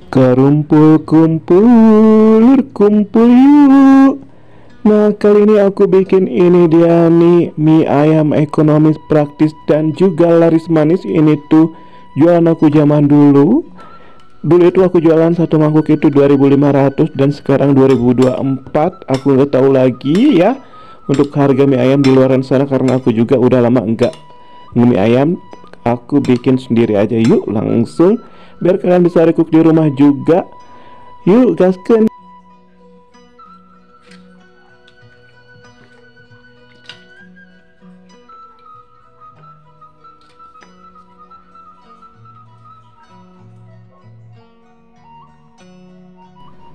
Kumpul kumpul yuk. Nah, kali ini aku bikin ini dia nih, mie ayam ekonomis, praktis dan juga laris manis. Ini tuh jualan aku zaman dulu. Dulu itu aku jualan satu mangkuk itu 2.500 dan sekarang 2024 aku nggak tahu lagi ya untuk harga mie ayam di luaran sana, karena aku juga udah lama enggak mie ayam. Aku bikin sendiri aja yuk langsung biar kalian bisa recook di rumah juga. Yuk gasken.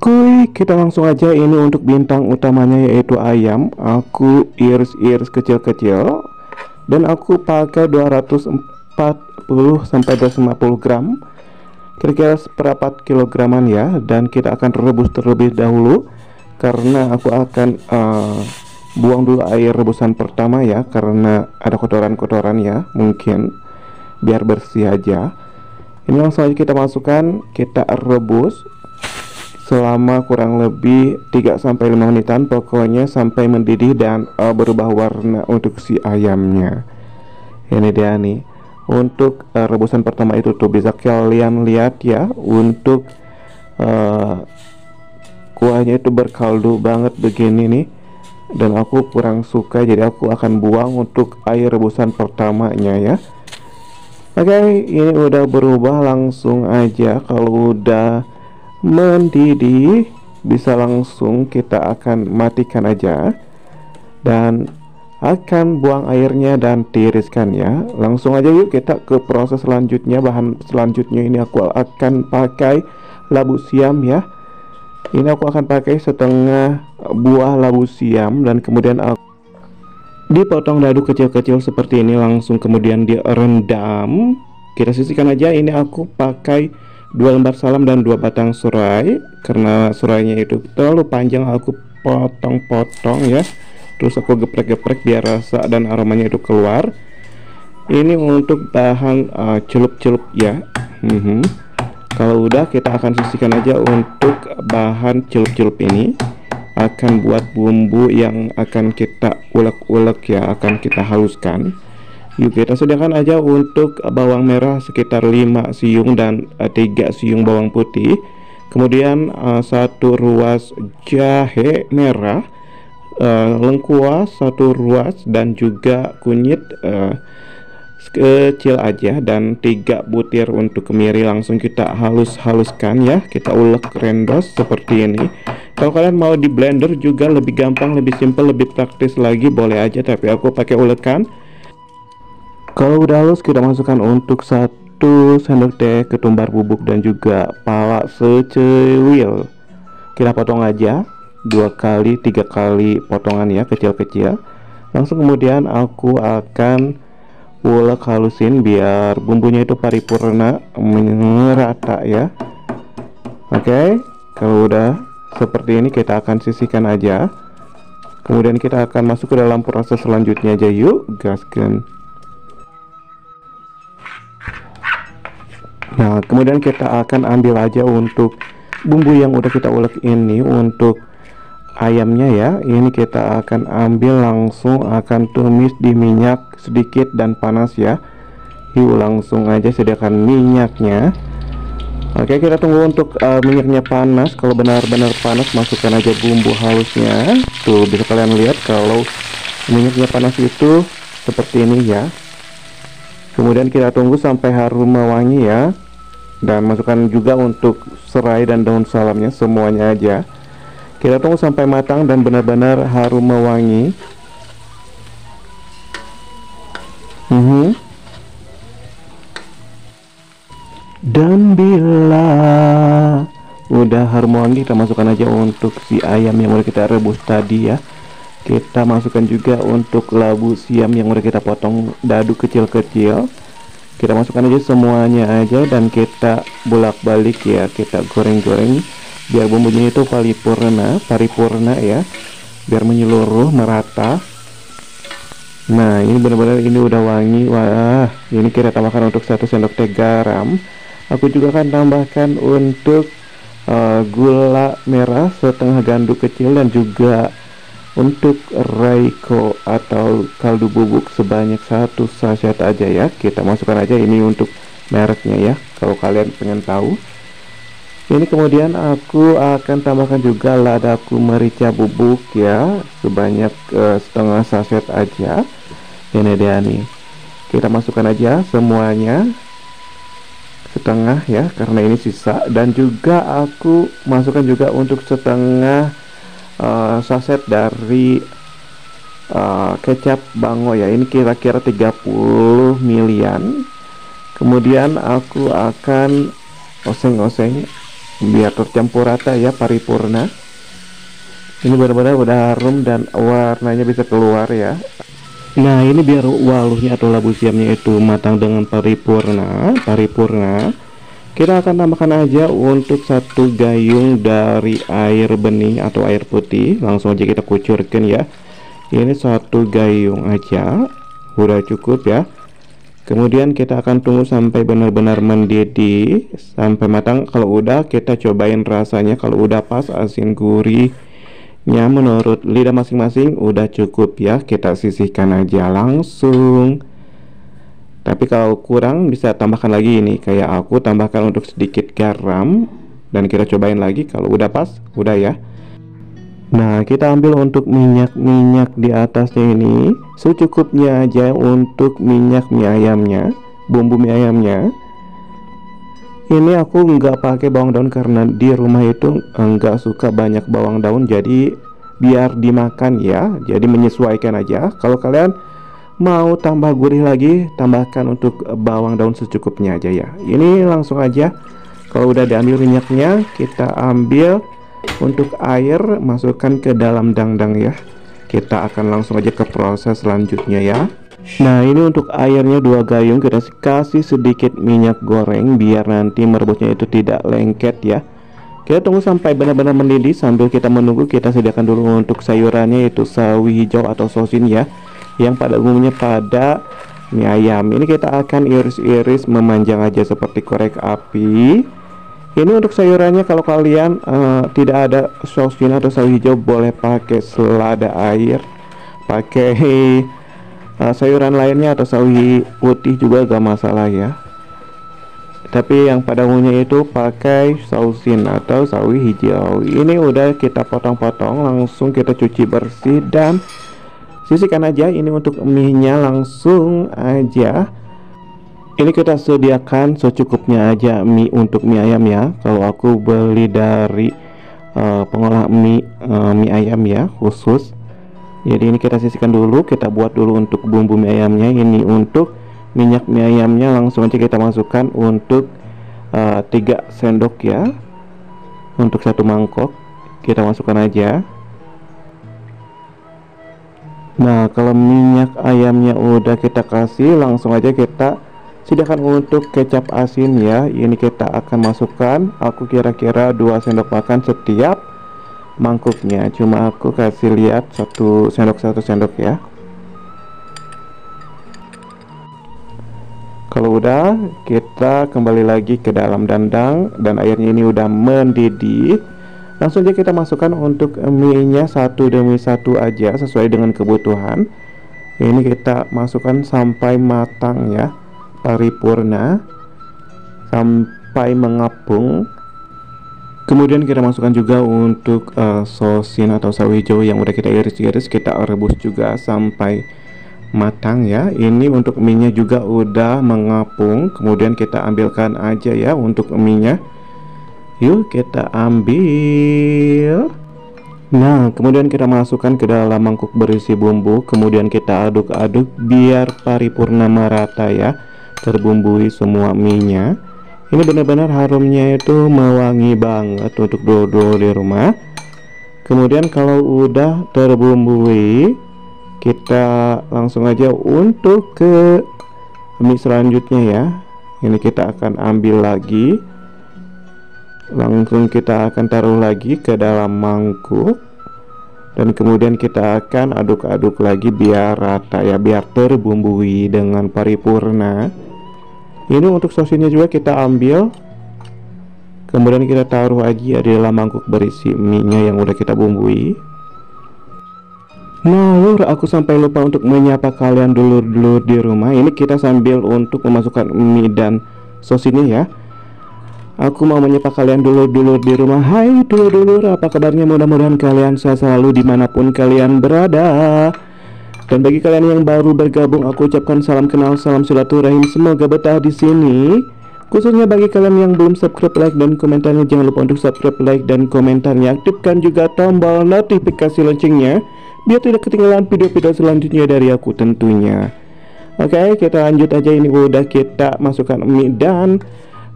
Kuy, kita langsung aja ini untuk bintang utamanya yaitu ayam. Aku iris-iris kecil-kecil dan aku pakai 240 sampai 250 gram. Kira-kira seperempat kilograman ya, dan kita akan rebus terlebih dahulu karena aku akan buang dulu air rebusan pertama ya, karena ada kotoran-kotoran ya, mungkin biar bersih aja. Ini langsung aja kita masukkan, kita rebus selama kurang lebih 3-5 menitan, pokoknya sampai mendidih dan berubah warna untuk si ayamnya. Ini dia nih untuk rebusan pertama itu tuh, bisa kalian lihat ya, untuk kuahnya itu berkaldu banget begini nih, dan aku kurang suka, jadi aku akan buang untuk air rebusan pertamanya ya. Oke, ini udah berubah, langsung aja kalau udah mendidih bisa langsung kita akan matikan aja dan akan buang airnya dan tiriskan ya. Langsung aja yuk kita ke proses selanjutnya. Bahan selanjutnya ini aku akan pakai labu siam ya. Ini aku akan pakai setengah buah labu siam dan kemudian aku dipotong dadu kecil-kecil seperti ini, langsung kemudian direndam. Kita sisihkan aja. Ini aku pakai 2 lembar salam dan 2 batang serai, karena serainya itu terlalu panjang aku potong-potong ya. Terus aku geprek-geprek biar rasa dan aromanya itu keluar. Ini untuk bahan celup-celup ya. Kalau udah, kita akan sisihkan aja untuk bahan celup-celup ini. Akan buat bumbu yang akan kita ulek-ulek ya, akan kita haluskan. Yuk kita sediakan aja untuk bawang merah sekitar 5 siung dan 3 siung bawang putih. Kemudian 1 ruas jahe merah, lengkuas 1 ruas, dan juga kunyit kecil aja, dan 3 butir untuk kemiri. Langsung kita halus-haluskan ya, kita ulek rendos seperti ini. Kalau kalian mau di blender juga lebih gampang, lebih simple, lebih praktis lagi, boleh aja, tapi aku pakai ulekan. Kalau udah halus, kita masukkan untuk 1 sendok teh ketumbar bubuk dan juga pala secewil. Kita potong aja 2 kali 3 kali potongan ya, kecil-kecil. Langsung kemudian aku akan ulek halusin biar bumbunya itu paripurna, merata ya. Oke, kalau udah seperti ini kita akan sisihkan aja. Kemudian kita akan masuk ke dalam proses selanjutnya aja, yuk gaskan. Nah, kemudian kita akan ambil aja untuk bumbu yang udah kita ulek ini untuk ayamnya ya. Ini kita akan ambil, langsung akan tumis di minyak sedikit dan panas ya. Yuk langsung aja sediakan minyaknya. Oke, kita tunggu untuk minyaknya panas. Kalau benar-benar panas, masukkan aja bumbu halusnya. Tuh, bisa kalian lihat kalau minyaknya panas itu seperti ini ya. Kemudian kita tunggu sampai harum mewangi ya, dan masukkan juga untuk serai dan daun salamnya, semuanya aja. Kita tunggu sampai matang dan benar-benar harum mewangi. Dan bila udah harum mewangi, kita masukkan aja untuk si ayam yang udah kita rebus tadi ya. Kita masukkan juga untuk labu siam yang udah kita potong dadu kecil-kecil. Kita masukkan aja semuanya aja dan kita bolak-balik ya, kita goreng-goreng biar bumbunya itu paripurna ya, biar menyeluruh merata. Nah, ini benar-benar ini udah wangi. Wah, ini kita tambahkan untuk 1 sendok teh garam. Aku juga akan tambahkan untuk gula merah setengah ganduk kecil, dan juga untuk Reiko atau kaldu bubuk sebanyak 1 sachet aja ya. Kita masukkan aja, ini untuk mereknya ya, kalau kalian pengen tahu. Ini kemudian aku akan tambahkan juga ladaku merica bubuk ya, sebanyak setengah sachet aja. Ini dia nih, kita masukkan aja semuanya setengah ya, karena ini sisa. Dan juga aku masukkan juga untuk setengah saset dari kecap bango ya, ini kira-kira 30 milian. Kemudian aku akan oseng-oseng biar tercampur rata ya, paripurna. Ini benar-benar udah harum dan warnanya bisa keluar ya. Nah, ini biar waluhnya atau labu siamnya itu matang dengan paripurna, kita akan tambahkan aja untuk 1 gayung dari air bening atau air putih. Langsung aja kita kucurkan ya. Ini 1 gayung aja udah cukup ya. Kemudian kita akan tunggu sampai benar-benar mendidih sampai matang. Kalau udah, kita cobain rasanya. Kalau udah pas asin gurihnya menurut lidah masing-masing udah cukup ya, kita sisihkan aja langsung. Tapi kalau kurang bisa tambahkan lagi, ini kayak aku tambahkan untuk sedikit garam, dan kita cobain lagi. Kalau udah pas, udah ya. Nah, kita ambil untuk minyak di atasnya ini secukupnya aja untuk minyak mie ayamnya, bumbu mie ayamnya. Ini aku nggak pakai bawang daun karena di rumah itu nggak suka banyak bawang daun, jadi biar dimakan ya, jadi menyesuaikan aja. Kalau kalian mau tambah gurih lagi, tambahkan untuk bawang daun secukupnya aja ya. Ini langsung aja, kalau udah diambil minyaknya, kita ambil untuk air, masukkan ke dalam dangdang ya. Kita akan langsung aja ke proses selanjutnya ya. Nah, ini untuk airnya 2 gayung, kita kasih sedikit minyak goreng biar nanti merebusnya itu tidak lengket ya. Kita tunggu sampai benar-benar mendidih. Sambil kita menunggu, kita sediakan dulu untuk sayurannya, yaitu sawi hijau atau sosin ya, yang pada umumnya pada mie ayam. Ini kita akan iris-iris memanjang aja seperti korek api. Ini untuk sayurannya, kalau kalian tidak ada sosin atau sawi hijau, boleh pakai selada air, pakai sayuran lainnya atau sawi putih juga gak masalah ya. Tapi yang pada umumnya itu pakai sausin atau sawi hijau. Ini udah kita potong-potong, langsung kita cuci bersih dan sisihkan aja. Ini untuk mie-nya langsung aja. Ini kita sediakan secukupnya aja mie untuk mie ayam ya. Kalau aku beli dari pengolah mie ayam ya khusus. Jadi ini kita sisihkan dulu, kita buat dulu untuk bumbu mie ayamnya. Ini untuk minyak mie ayamnya langsung aja kita masukkan untuk 3 sendok ya. Untuk 1 mangkok kita masukkan aja. Nah, kalau minyak ayamnya udah kita kasih, langsung aja kita sediakan untuk kecap asin ya. Ini kita akan masukkan, aku kira-kira 2 sendok makan setiap mangkuknya. Cuma aku kasih lihat 1 sendok ya. Kalau udah, kita kembali lagi ke dalam dandang dan airnya ini udah mendidih. Langsung aja kita masukkan untuk mie-nya 1 demi 1 aja sesuai dengan kebutuhan. Ini kita masukkan sampai matang ya, paripurna, sampai mengapung. Kemudian kita masukkan juga untuk sosin atau sawi hijau yang udah kita iris-iris, kita rebus juga sampai matang ya. Ini untuk mie-nya juga udah mengapung. Kemudian kita ambilkan aja ya untuk mie-nya. Yuk kita ambil. Nah, kemudian kita masukkan ke dalam mangkuk berisi bumbu. Kemudian kita aduk-aduk biar paripurna merata ya, terbumbui semua mie-nya. Ini benar-benar harumnya itu mewangi banget untuk dodol di rumah. Kemudian kalau udah terbumbui, kita langsung aja untuk ke mie selanjutnya ya. Ini kita akan ambil lagi, langsung kita akan taruh lagi ke dalam mangkuk, dan kemudian kita akan aduk-aduk lagi biar rata ya, biar terbumbui dengan paripurna. Ini untuk sosinnya juga kita ambil, Kemudian kita taruh aja di dalam mangkuk berisi mie-nya yang udah kita bumbui. Nah, lur, aku sampai lupa untuk menyapa kalian dulur-dulur di rumah. Ini kita sambil untuk memasukkan mie dan sos ini ya. Aku mau menyapa kalian dulur-dulur di rumah. Hai dulur-dulur, apa kabarnya? Mudah-mudahan kalian sehat selalu dimanapun kalian berada. Dan bagi kalian yang baru bergabung, aku ucapkan salam kenal, salam silaturahim. Semoga betah di sini. Khususnya bagi kalian yang belum subscribe, like, dan komentarnya, jangan lupa untuk subscribe, like, dan komentarnya. Aktifkan juga tombol notifikasi loncengnya biar tidak ketinggalan video-video selanjutnya dari aku tentunya. Oke, kita lanjut aja. Ini udah kita masukkan mie dan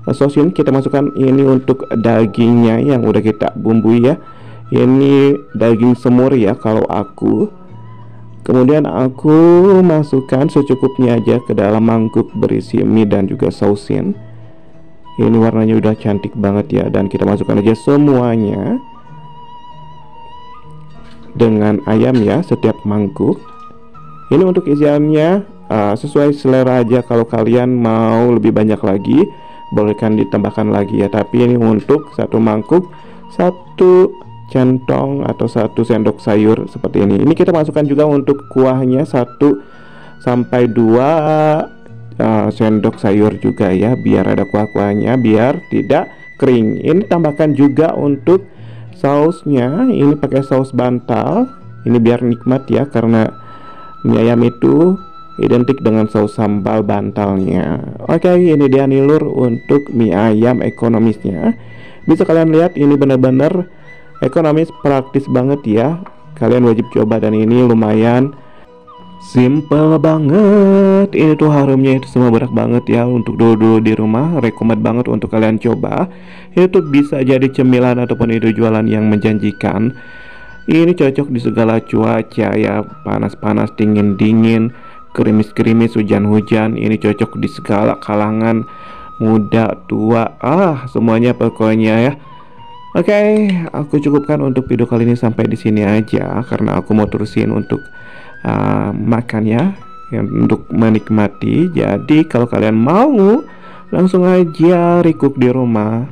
sosin. Kita masukkan ini untuk dagingnya yang udah kita bumbui ya. Ini daging semur ya kalau aku. Kemudian aku masukkan secukupnya aja ke dalam mangkuk berisi mie dan juga sausin. Ini warnanya udah cantik banget ya. Dan kita masukkan aja semuanya dengan ayam ya, setiap mangkuk. Ini untuk isiannya sesuai selera aja. Kalau kalian mau lebih banyak lagi, bolehkan ditambahkan lagi ya. Tapi ini untuk satu mangkuk, satu centong atau satu sendok sayur seperti ini. Ini kita masukkan juga untuk kuahnya 1 sampai 2 sendok sayur juga ya, biar ada kuah-kuahnya, biar tidak kering. Ini tambahkan juga untuk sausnya. Ini pakai saus bantal. Ini biar nikmat ya, karena mie ayam itu identik dengan saus sambal bantalnya. Oke, ini dia nih lur untuk mie ayam ekonomisnya. Bisa kalian lihat ini benar-benar ekonomis, praktis banget ya. Kalian wajib coba dan ini lumayan simple banget. Ini tuh harumnya itu semua berat banget ya. Untuk dulu-dulu di rumah, rekomend banget untuk kalian coba. Ini tuh bisa jadi cemilan ataupun itu jualan yang menjanjikan. Ini cocok di segala cuaca ya, panas-panas, dingin-dingin, gerimis-gerimis, hujan-hujan. Ini cocok di segala kalangan, muda, tua, semuanya pokoknya ya. Oke, aku cukupkan untuk video kali ini sampai di sini aja, karena aku mau terusin untuk makan ya, untuk menikmati. Jadi kalau kalian mau, langsung aja recook di rumah.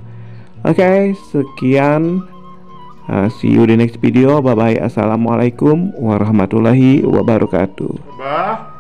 Oke, sekian. See you di next video. Bye bye. Assalamualaikum warahmatullahi wabarakatuh.